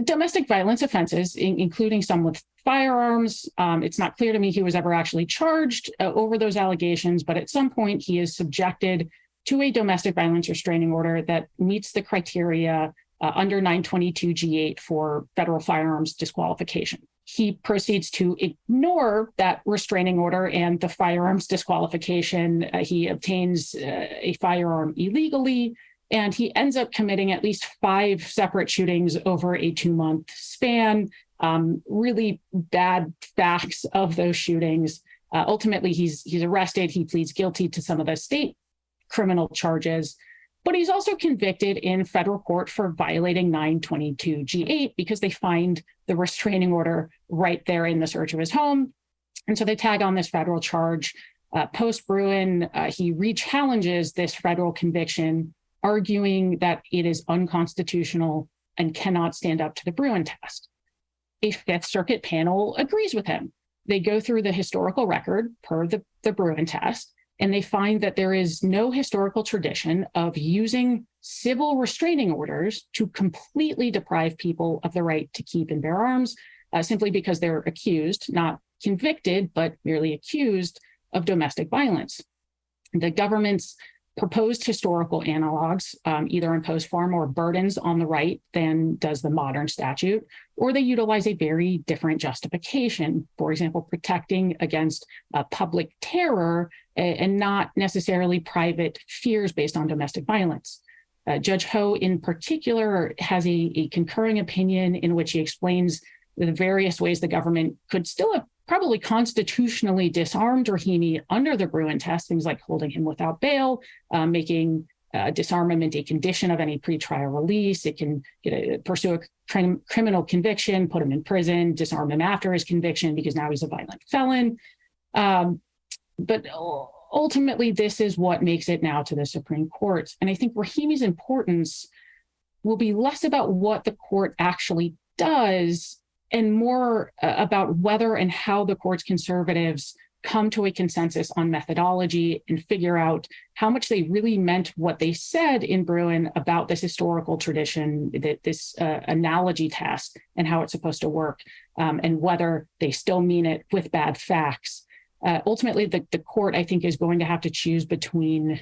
domestic violence offenses, including some with firearms. It's not clear to me he was ever actually charged over those allegations, but at some point he is subjected to a domestic violence restraining order that meets the criteria under 922 G8 for federal firearms disqualification. He proceeds to ignore that restraining order and the firearms disqualification. He obtains a firearm illegally, and he ends up committing at least 5 separate shootings over a 2-month span. Really bad facts of those shootings. Ultimately, he's arrested. He pleads guilty to some of the state criminal charges, but he's also convicted in federal court for violating 922 G8 because they find the restraining order right there in the search of his home. And so they tag on this federal charge. Post-Bruin, he re-challenges this federal conviction, arguing that it is unconstitutional and cannot stand up to the Bruin test. A Fifth Circuit panel agrees with him. They go through the historical record per the Bruin test, and they find that there is no historical tradition of using civil restraining orders to completely deprive people of the right to keep and bear arms, simply because they're accused, not convicted, but merely accused of domestic violence. The government's proposed historical analogs either impose far more burdens on the right than does the modern statute, or they utilize a very different justification, for example, protecting against public terror and not necessarily private fears based on domestic violence. Judge Ho, in particular, has a concurring opinion in which he explains the various ways the government could still have probably constitutionally disarmed Rahimi under the Bruin test, things like holding him without bail, making disarmament a condition of any pretrial release. It can pursue a criminal conviction, put him in prison, disarm him after his conviction because now he's a violent felon. But ultimately, this is what makes it now to the Supreme Court. And I think Rahimi's importance will be less about what the court actually does and more about whether and how the court's conservatives come to a consensus on methodology and figure out how much they really meant what they said in Bruin about this historical tradition, this analogy test, and how it's supposed to work, and whether they still mean it with bad facts. Ultimately, the court, I think, is going to have to choose between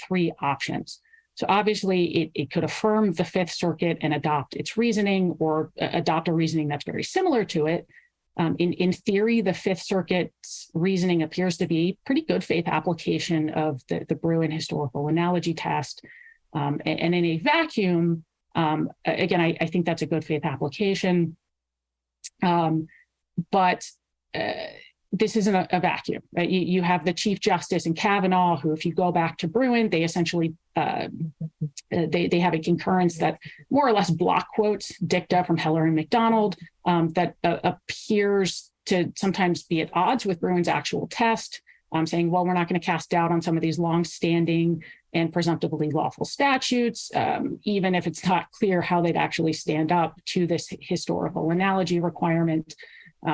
3 options. So obviously, it could affirm the Fifth Circuit and adopt its reasoning, or adopt a reasoning that's very similar to it. In theory, the Fifth Circuit's reasoning appears to be pretty good faith application of the Bruin historical analogy test. And in a vacuum, again, I think that's a good faith application. But this isn't a vacuum, right? You have the Chief Justice in Kavanaugh, who, if you go back to Bruin, they essentially they have a concurrence that more or less block quotes dicta from Heller and McDonald that appears to sometimes be at odds with Bruin's actual test. saying, well, we're not going to cast doubt on some of these longstanding and presumptively lawful statutes, even if it's not clear how they'd actually stand up to this historical analogy requirement.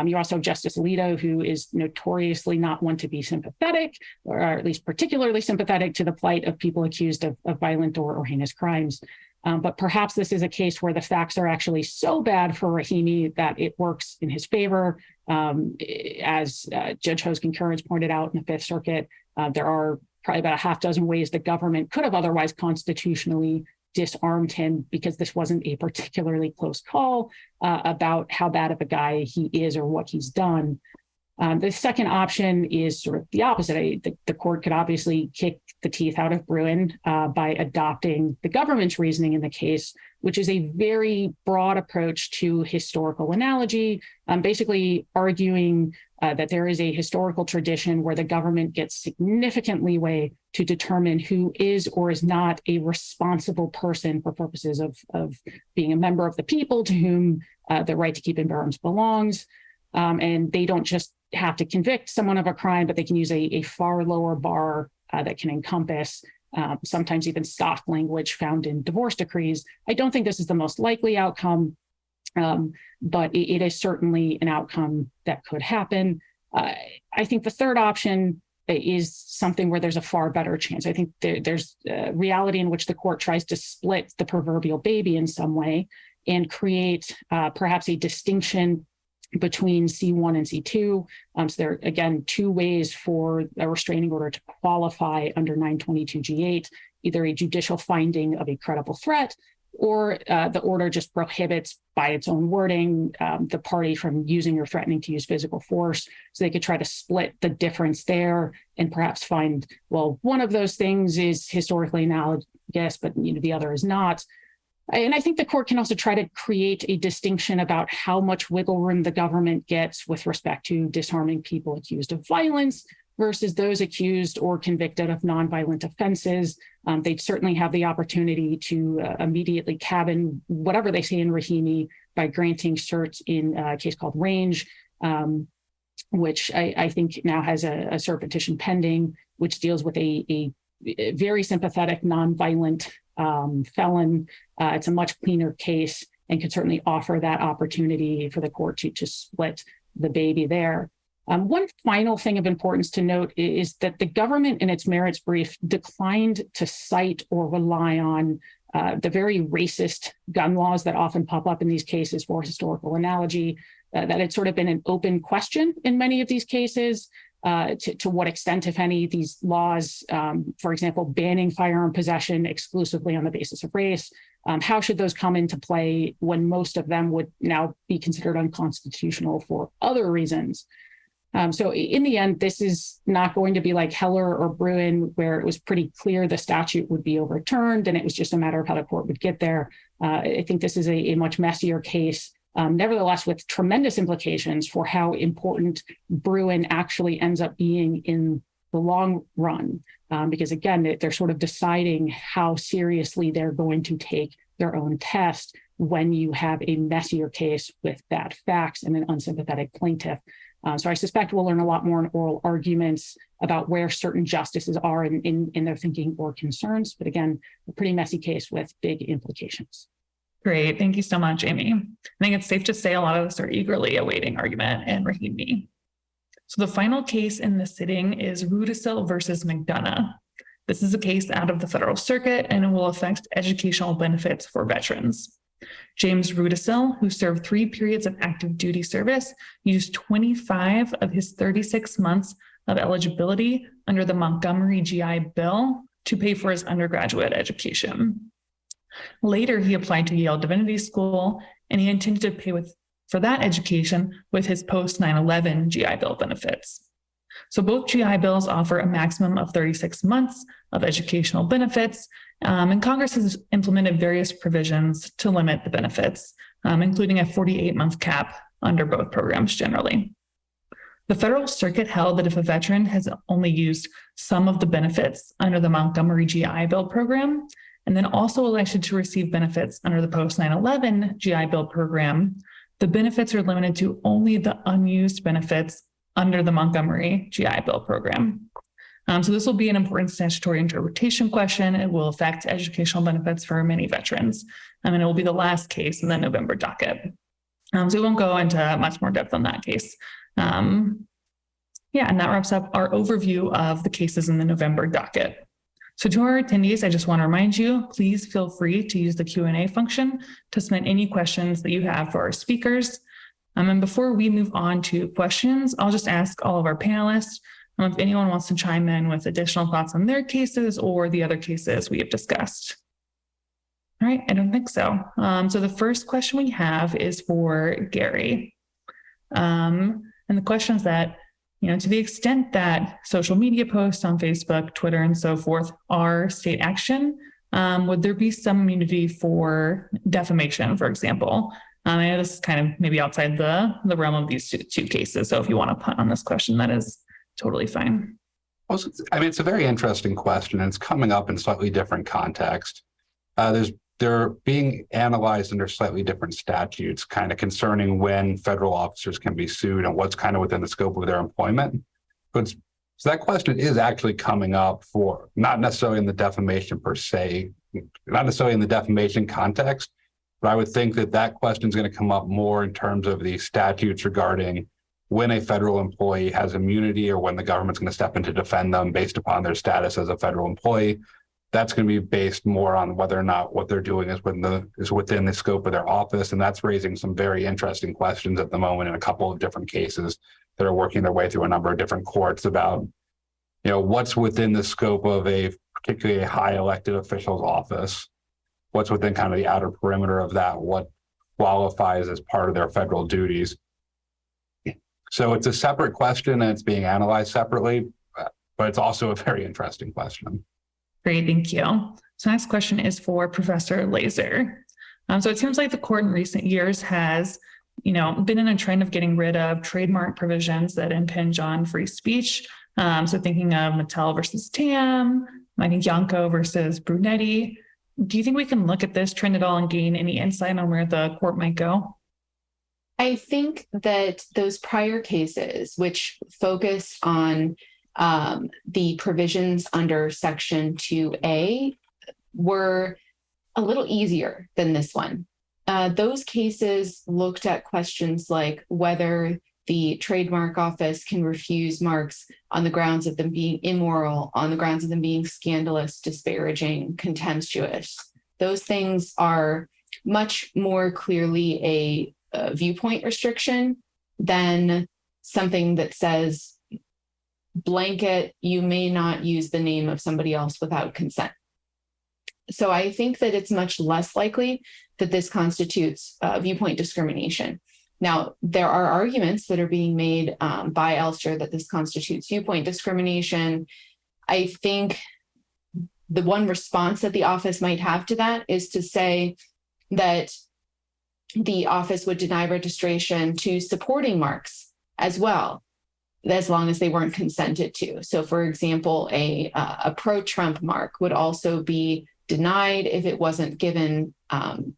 You also have Justice Alito, who is notoriously not one to be sympathetic, or at least particularly sympathetic to the plight of people accused of violent or heinous crimes. But perhaps this is a case where the facts are actually so bad for Rahimi that it works in his favor. As Judge Ho's concurrence pointed out in the Fifth Circuit, there are probably about a half dozen ways the government could have otherwise constitutionally disarmed him because this wasn't a particularly close call about how bad of a guy he is or what he's done. The second option is sort of the opposite. The court could obviously kick the teeth out of Bruin by adopting the government's reasoning in the case, which is a very broad approach to historical analogy, basically arguing that there is a historical tradition where the government gets significant leeway to determine who is or is not a responsible person for purposes of being a member of the people to whom the right to keep and bear arms belongs. And they don't just have to convict someone of a crime, but they can use a far lower bar that can encompass sometimes even soft language found in divorce decrees. I don't think this is the most likely outcome, but it is certainly an outcome that could happen. I think the third option is something where there's a far better chance. I think there's a reality in which the court tries to split the proverbial baby in some way and create perhaps a distinction between C1 and C2. So there are, again, two ways for a restraining order to qualify under 922G8, either a judicial finding of a credible threat, or the order just prohibits, by its own wording, the party from using or threatening to use physical force. So they could try to split the difference there and perhaps find, well, one of those things is historically analogous, but the other is not. And I think the court can also try to create a distinction about how much wiggle room the government gets with respect to disarming people accused of violence versus those accused or convicted of nonviolent offenses. They'd certainly have the opportunity to immediately cabin whatever they say in Rahimi by granting cert in a case called Range, which I think now has a cert petition pending, which deals with a very sympathetic nonviolent felon. It's a much cleaner case and could certainly offer that opportunity for the court to split the baby there. One final thing of importance to note is that the government in its merits brief declined to cite or rely on the very racist gun laws that often pop up in these cases for historical analogy. That had sort of been an open question in many of these cases. To what extent, if any, these laws, for example, banning firearm possession exclusively on the basis of race, how should those come into play when most of them would now be considered unconstitutional for other reasons? So in the end, this is not going to be like Heller or Bruin, where it was pretty clear the statute would be overturned and it was just a matter of how the court would get there. I think this is a much messier case. Nevertheless, with tremendous implications for how important Bruin actually ends up being in the long run, because again, they're sort of deciding how seriously they're going to take their own test when you have a messier case with bad facts and an unsympathetic plaintiff. So I suspect we'll learn a lot more in oral arguments about where certain justices are in their thinking or concerns. But again, a pretty messy case with big implications. Great. Thank you so much, Amy. I think it's safe to say a lot of us are eagerly awaiting argument in Rahimi. So the final case in the sitting is Rudisill versus McDonough. This is a case out of the Federal Circuit and it will affect educational benefits for veterans. James Rudisill, who served 3 periods of active duty service, used 25 of his 36 months of eligibility under the Montgomery GI Bill to pay for his undergraduate education. Later, he applied to Yale Divinity School, and he intended to pay for that education with his post-9/11 GI Bill benefits. So both GI Bills offer a maximum of 36 months of educational benefits, and Congress has implemented various provisions to limit the benefits, including a 48-month cap under both programs generally. The Federal Circuit held that if a veteran has only used some of the benefits under the Montgomery GI Bill program, and then also elected to receive benefits under the post-9/11 GI Bill program, the benefits are limited to only the unused benefits under the Montgomery GI Bill program. So this will be an important statutory interpretation question. It will affect educational benefits for many veterans. And it will be the last case in the November docket. So we won't go into much more depth on that case. Yeah, and that wraps up our overview of the cases in the November docket. So to our attendees, I just want to remind you, please feel free to use the Q&A function to submit any questions that you have for our speakers. And before we move on to questions, I'll just ask all of our panelists if anyone wants to chime in with additional thoughts on their cases or the other cases we have discussed. All right, I don't think so. So the first question we have is for Gary. And the question is that, to the extent that social media posts on Facebook, Twitter, and so forth are state action, would there be some immunity for defamation, for example? I know this is kind of maybe outside the realm of these two cases. So if you want to punt on this question, that is totally fine. Also, it's a very interesting question, and it's coming up in slightly different context. They're being analyzed under slightly different statutes, kind of concerning when federal officers can be sued and what's kind of within the scope of their employment. So that question is actually coming up for not necessarily in the defamation per se, not necessarily in the defamation context, but I would think that question is going to come up more in terms of the statutes regarding when a federal employee has immunity or when the government's going to step in to defend them based upon their status as a federal employee. That's going to be based more on whether or not what they're doing is within the scope of their office. And that's raising some very interesting questions at the moment in a couple of different cases that are working their way through a number of different courts about, what's within the scope of a particularly high elected official's office, what's within kind of the outer perimeter of that, what qualifies as part of their federal duties. So it's a separate question and it's being analyzed separately, but it's also a very interesting question. Great, thank you. So next question is for Professor Laser. So it seems like the court in recent years has, been in a trend of getting rid of trademark provisions that impinge on free speech. So thinking of Mattel versus Tam, I think Yanko versus Brunetti. Do you think we can look at this trend at all and gain any insight on where the court might go? I think that those prior cases, which focus on the provisions under Section 2A, were a little easier than this one. Those cases looked at questions like whether the trademark office can refuse marks on the grounds of them being immoral, on the grounds of them being scandalous, disparaging, contemptuous. Those things are much more clearly a viewpoint restriction than something that says, blanket, you may not use the name of somebody else without consent. So I think that it's much less likely that this constitutes viewpoint discrimination. Now, there are arguments that are being made by Elster that this constitutes viewpoint discrimination. I think the one response that the office might have to that is to say that the office would deny registration to supporting marks as well, as long as they weren't consented to. So, for example, a pro-Trump mark would also be denied if it wasn't given,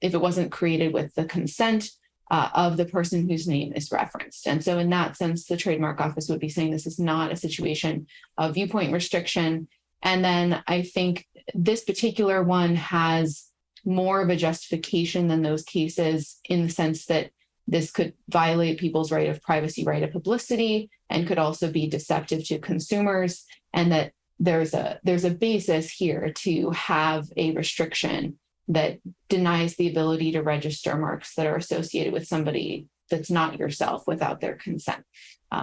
if it wasn't created with the consent of the person whose name is referenced. And so in that sense, the trademark office would be saying this is not a situation of viewpoint restriction. And then I think this particular one has more of a justification than those cases in the sense that this could violate people's right of privacy, right of publicity, and could also be deceptive to consumers, and that there's a basis here to have a restriction that denies the ability to register marks that are associated with somebody that's not yourself without their consent.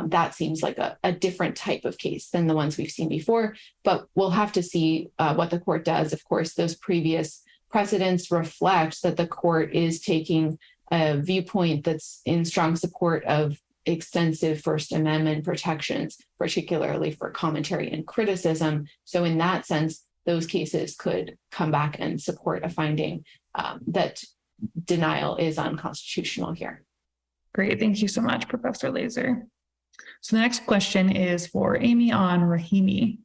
That seems like a different type of case than the ones we've seen before, but we'll have to see what the court does. Of course, those previous precedents reflect that the court is taking a viewpoint that's in strong support of extensive First Amendment protections, particularly for commentary and criticism. So in that sense, those cases could come back and support a finding that denial is unconstitutional here. Great, thank you so much, Professor Laser. So the next question is for Amy on Rahimi.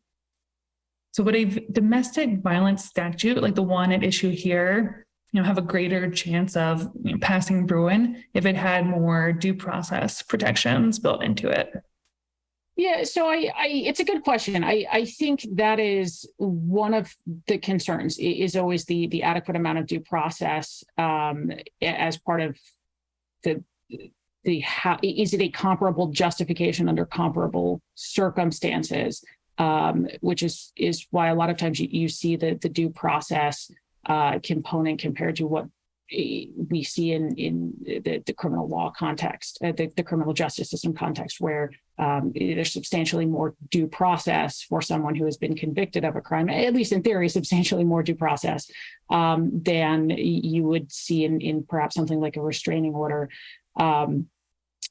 So would a domestic violence statute like the one at issue here, have a greater chance of passing Bruin if it had more due process protections built into it? Yeah, so it's a good question. I think that is one of the concerns is always the adequate amount of due process as part of how is it a comparable justification under comparable circumstances, which is why a lot of times you see the due process component compared to what we see in the criminal law context, the criminal justice system context, where there's substantially more due process for someone who has been convicted of a crime, at least in theory, substantially more due process than you would see in perhaps something like a restraining order.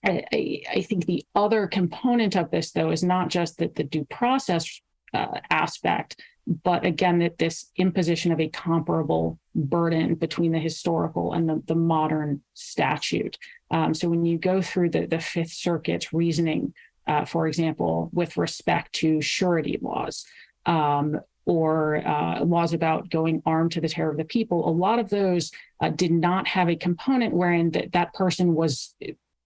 I think the other component of this, though, is not just that the due process aspect, but again, that this imposition of a comparable burden between the historical and the modern statute. So when you go through the Fifth Circuit's reasoning, for example, with respect to surety laws, or laws about going armed to the terror of the people, a lot of those did not have a component wherein that person was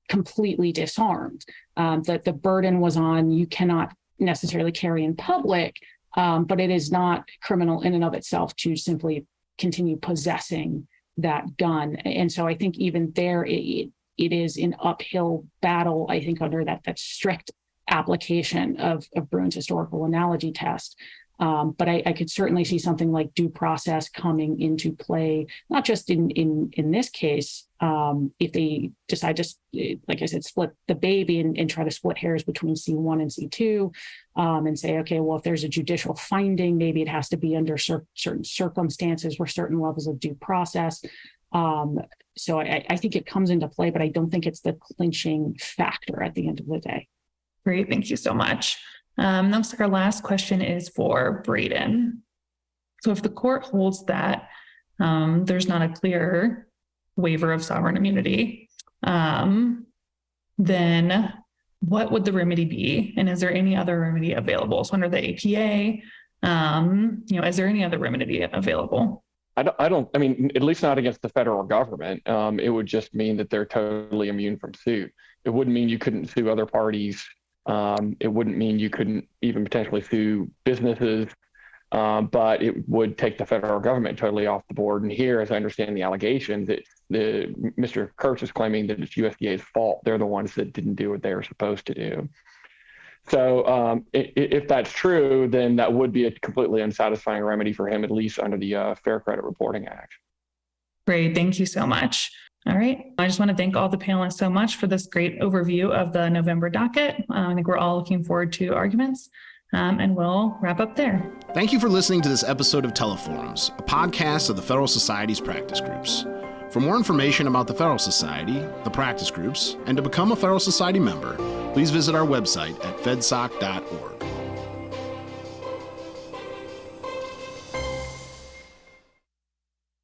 completely disarmed, that the burden was on, you cannot necessarily carry in public, but it is not criminal in and of itself to simply continue possessing that gun. And so I think even there, it is an uphill battle, I think, under that strict application of Bruin's historical analogy test. But I could certainly see something like due process coming into play, not just in this case, if they decide to, like I said, split the baby and try to split hairs between C1 and C2, and say, okay, well, if there's a judicial finding, maybe it has to be under certain circumstances where certain levels of due process. So I think it comes into play, but I don't think it's the clinching factor at the end of the day. Great, thank you so much. Looks like our last question is for Braden. So if the court holds that there's not a clear waiver of sovereign immunity, then what would the remedy be? And is there any other remedy available? So under the APA, is there any other remedy available? I mean, at least not against the federal government. It would just mean that they're totally immune from suit. It wouldn't mean you couldn't sue other parties. It wouldn't mean you couldn't even potentially sue businesses, but it would take the federal government totally off the board. And here, as I understand the allegations, Mr. Kirtz is claiming that it's USDA's fault. They're the ones that didn't do what they were supposed to do. So if that's true, then that would be a completely unsatisfying remedy for him, at least under the Fair Credit Reporting Act. Great, thank you so much. All right. I just want to thank all the panelists so much for this great overview of the November docket. I think we're all looking forward to arguments, and we'll wrap up there. Thank you for listening to this episode of Teleforums, a podcast of the Federal Society's practice groups. For more information about the Federal Society, the practice groups, and to become a Federal Society member, please visit our website at fedsoc.org.